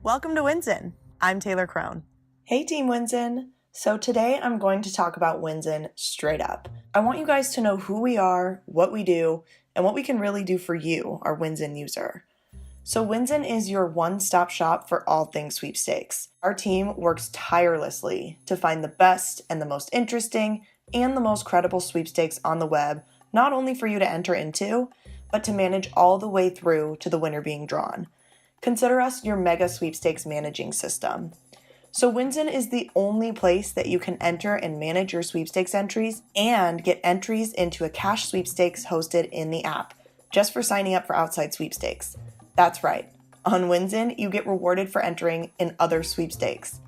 Welcome to WynZyn. I'm Taylor Crone. Hey Team WynZyn! So today I'm going to talk about WynZyn straight up. I want you guys to know who we are, what we do, and what we can really do for you, our WynZyn user. So WynZyn is your one-stop shop for all things sweepstakes. Our team works tirelessly to find the best and the most interesting and the most credible sweepstakes on the web, not only for you to enter into, but to manage all the way through to the winner being drawn. Consider us your mega sweepstakes managing system. So WynZyn is the only place that you can enter and manage your sweepstakes entries and get entries into a cash sweepstakes hosted in the app, just for signing up for outside sweepstakes. That's right. On WynZyn, you get rewarded for entering in other sweepstakes.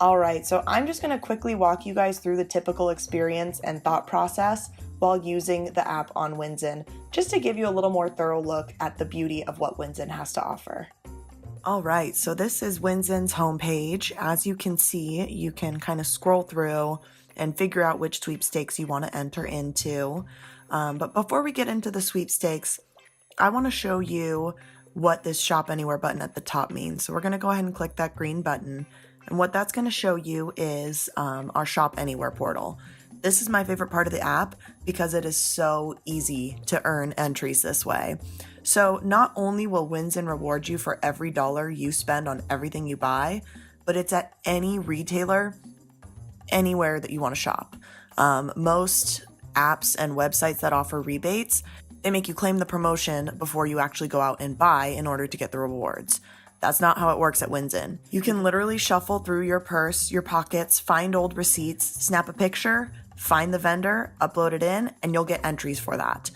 Alright, so I'm just going to quickly walk you guys through the typical experience and thought process while using the app on WynZyn, just to give you a little more thorough look at the beauty of what WynZyn has to offer. Alright, so this is WynZyn's homepage. As you can see, you can kind of scroll through and figure out which sweepstakes you want to enter into. But before we get into the sweepstakes, I want to show you what this Shop Anywhere button at the top means. So we're going to go ahead and click that green button. And what that's going to show you is our Shop Anywhere portal. This is my favorite part of the app because it is so easy to earn entries this way. So not only will WynZyn reward you for every dollar you spend on everything you buy, but it's at any retailer, anywhere that you want to shop. Most apps and websites that offer rebates, they make you claim the promotion before you actually go out and buy in order to get the rewards. That's not how it works at WynZyn. You can literally shuffle through your purse, your pockets, find old receipts, snap a picture, find the vendor, upload it in, and you'll get entries for that.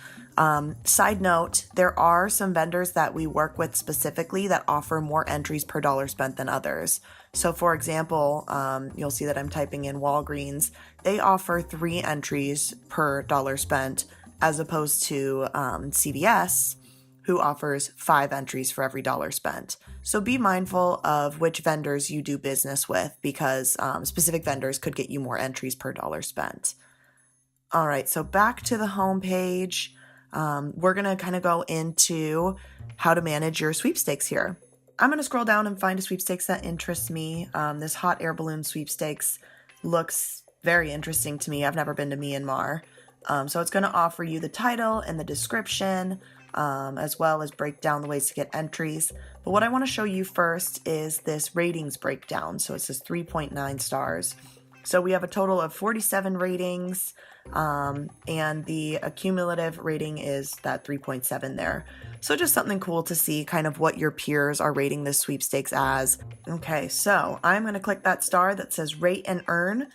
Side note, there are some vendors that we work with specifically that offer more entries per dollar spent than others. So for example, you'll see that I'm typing in Walgreens. They offer 3 entries per dollar spent as opposed to CVS, who offers 5 entries for every dollar spent. So be mindful of which vendors you do business with because specific vendors could get you more entries per dollar spent. All right, so back to the home page. We're going to kind of go into how to manage your sweepstakes here. I'm going to scroll down and find a sweepstakes that interests me. This hot air balloon sweepstakes looks very interesting to me. I've never been to Myanmar. So it's going to offer you the title and the description, as well as break down the ways to get entries. But what I want to show you first is this ratings breakdown. So it says 3.9 stars. So we have a total of 47 ratings, and the cumulative rating is that 3.7 there. So just something cool to see kind of what your peers are rating this sweepstakes as. Okay, so I'm going to click that star that says rate and earn.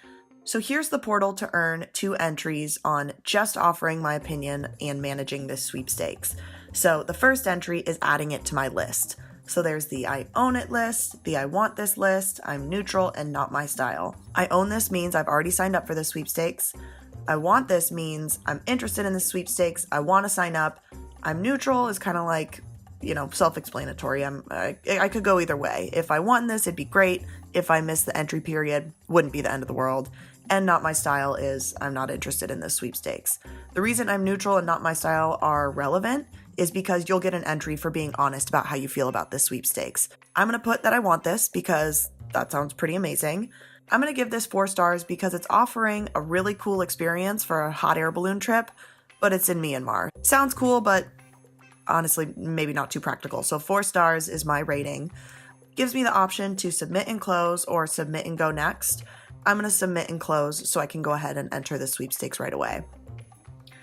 So here's the portal to earn 2 entries on just offering my opinion and managing this sweepstakes. So the first entry is adding it to my list. So there's the I own it list, the I want this list, I'm neutral and not my style. I own this means I've already signed up for the sweepstakes. I want this means I'm interested in the sweepstakes, I want to sign up. I'm neutral is kind of like, self-explanatory. I could go either way. If I won this, it'd be great. If I missed the entry period, wouldn't be the end of the world. And not my style is I'm not interested in this sweepstakes. The reason I'm neutral and not my style are relevant is because you'll get an entry for being honest about how you feel about this sweepstakes. I'm going to put that I want this because that sounds pretty amazing. I'm going to give this 4 stars because it's offering a really cool experience for a hot air balloon trip, but it's in Myanmar. Sounds cool, but honestly, maybe not too practical. So 4 stars is my rating. Gives me the option to submit and close or submit and go next. I'm going to submit and close so I can go ahead and enter the sweepstakes right away.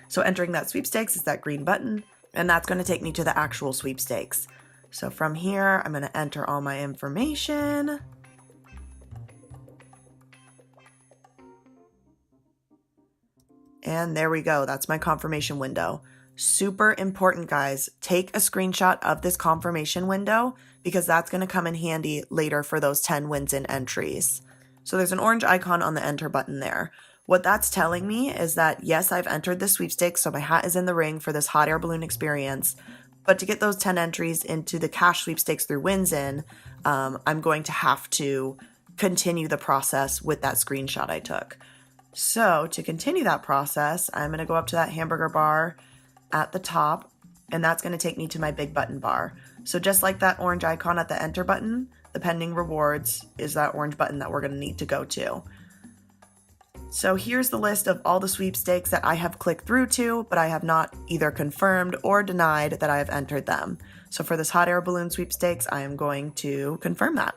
So entering that sweepstakes is that green button, and that's going to take me to the actual sweepstakes. So from here, I'm going to enter all my information. And there we go. That's my confirmation window. Super important, guys. Take a screenshot of this confirmation window because that's going to come in handy later for those 10 WynZyn entries. So there's an orange icon on the enter button there. What that's telling me is that, yes, I've entered the sweepstakes, so my hat is in the ring for this hot air balloon experience. But to get those 10 entries into the cash sweepstakes through WynZyn, I'm going to have to continue the process with that screenshot I took. So to continue that process, I'm going to go up to that hamburger bar at the top, and that's going to take me to my big button bar. So just like that orange icon at the enter button, the pending rewards is that orange button that we're going to need to go to. So here's the list of all the sweepstakes that I have clicked through to, but I have not either confirmed or denied that I have entered them. So for this hot air balloon sweepstakes, I am going to confirm that.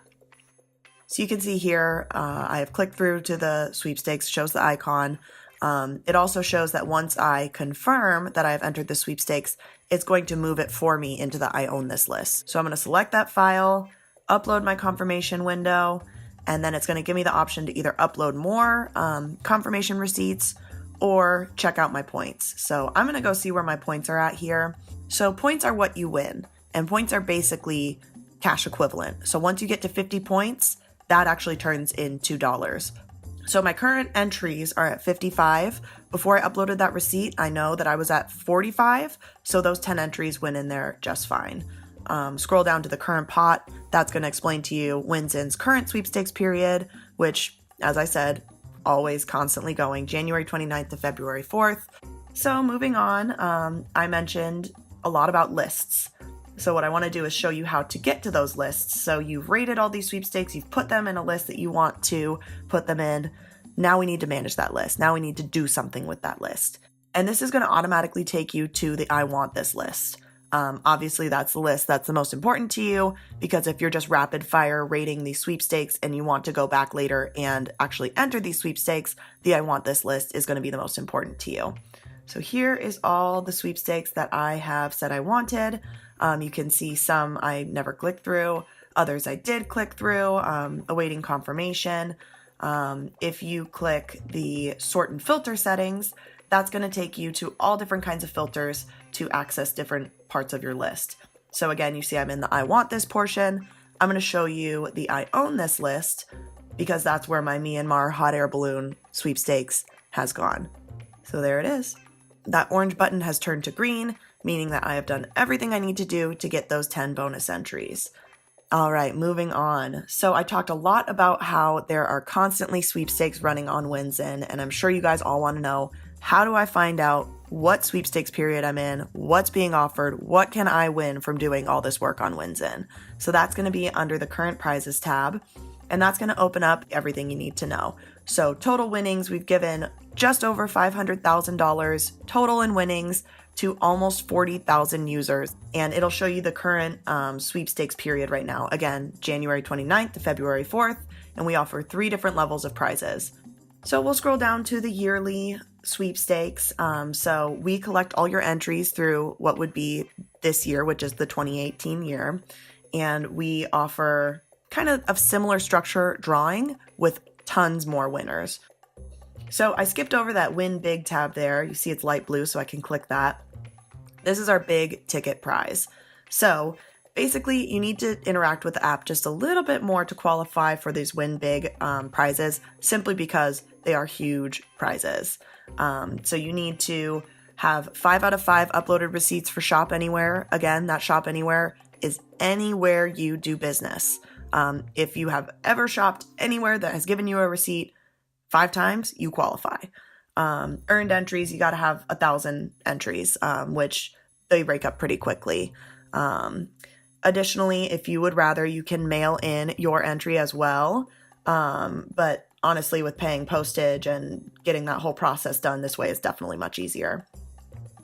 So you can see here, I have clicked through to the sweepstakes, shows the icon. It also shows that once I confirm that I have entered the sweepstakes, it's going to move it for me into the I own this list. So I'm going to select that file, upload my confirmation window, and then it's going to give me the option to either upload more confirmation receipts or check out my points. So I'm going to go see where my points are at here. So points are what you win, and points are basically cash equivalent. So once you get to 50 points, that actually turns into dollars. So my current entries are at 55. Before I uploaded that receipt, I know that I was at 45, so those 10 entries went in there just fine. Scroll down to the current pot. That's going to explain to you WynZyn's current sweepstakes period, which, as I said, always constantly going, January 29th to February 4th. So moving on, I mentioned a lot about lists. So what I want to do is show you how to get to those lists. So you've rated all these sweepstakes, you've put them in a list that you want to put them in. Now we need to manage that list. Now we need to do something with that list. And this is going to automatically take you to the I want this list. Obviously, that's the list that's the most important to you, because if you're just rapid fire rating these sweepstakes and you want to go back later and actually enter these sweepstakes, the I want this list is going to be the most important to you. So here is all the sweepstakes that I have said I wanted. You can see some I never clicked through, others I did click through, awaiting confirmation. If you click the sort and filter settings, that's going to take you to all different kinds of filters to access different parts of your list. So again, you see I'm in the I want this portion. I'm going to show you the I own this list because that's where my Myanmar hot air balloon sweepstakes has gone. So there it is. That orange button has turned to green, meaning that I have done everything I need to do to get those 10 bonus entries. All right, moving on. So I talked a lot about how there are constantly sweepstakes running on WynZyn, and I'm sure you guys all want to know, how do I find out what sweepstakes period I'm in, what's being offered, what can I win from doing all this work on WynZyn? So that's going to be under the current prizes tab, and that's going to open up everything you need to know. So total winnings, we've given just over $500,000 total in winnings to almost 40,000 users, and it'll show you the current sweepstakes period right now. Again, January 29th to February 4th, and we offer 3 different levels of prizes. So we'll scroll down to the yearly sweepstakes. So we collect all your entries through what would be this year, which is the 2018 year, and we offer kind of a similar structure drawing with tons more winners. So I skipped over that Win Big tab there. You see it's light blue, so I can click that. This is our big ticket prize. So basically, you need to interact with the app just a little bit more to qualify for these Win Big prizes, simply because they are huge prizes. So you need to have 5 out of 5 uploaded receipts for Shop Anywhere. Again, that Shop Anywhere is anywhere you do business. If you have ever shopped anywhere that has given you a receipt 5 times, you qualify. Earned entries, you got to have 1,000 entries, which they break up pretty quickly. Additionally, if you would rather, you can mail in your entry as well. But honestly, with paying postage and getting that whole process done this way is definitely much easier.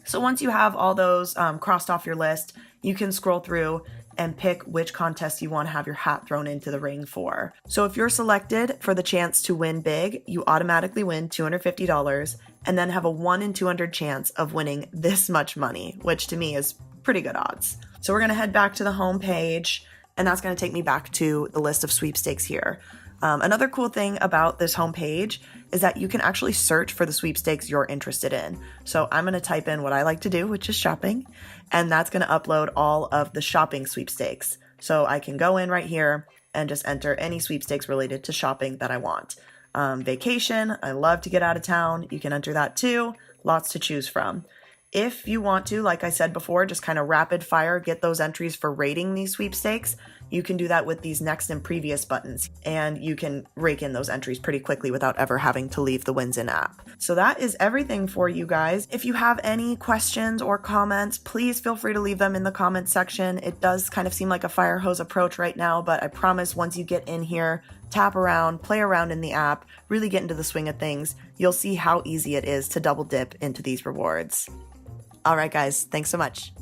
So once you have all those crossed off your list, you can scroll through and pick which contest you want to have your hat thrown into the ring for. So if you're selected for the chance to win big, you automatically win $250 and then have a 1 in 200 chance of winning this much money, which to me is pretty good odds. So we're going to head back to the home page, and that's going to take me back to the list of sweepstakes here. Another cool thing about this homepage is that you can actually search for the sweepstakes you're interested in. So I'm going to type in what I like to do, which is shopping, and that's going to upload all of the shopping sweepstakes. So I can go in right here and just enter any sweepstakes related to shopping that I want. Vacation, I love to get out of town. You can enter that too. Lots to choose from. If you want to, like I said before, just kind of rapid fire get those entries for rating these sweepstakes, you can do that with these next and previous buttons, and you can rake in those entries pretty quickly without ever having to leave the WynZyn app. So that is everything for you guys. If you have any questions or comments, please feel free to leave them in the comments section. It does kind of seem like a fire hose approach right now, but I promise once you get in here, tap around, play around in the app, really get into the swing of things, you'll see how easy it is to double dip into these rewards. All right, guys, thanks so much.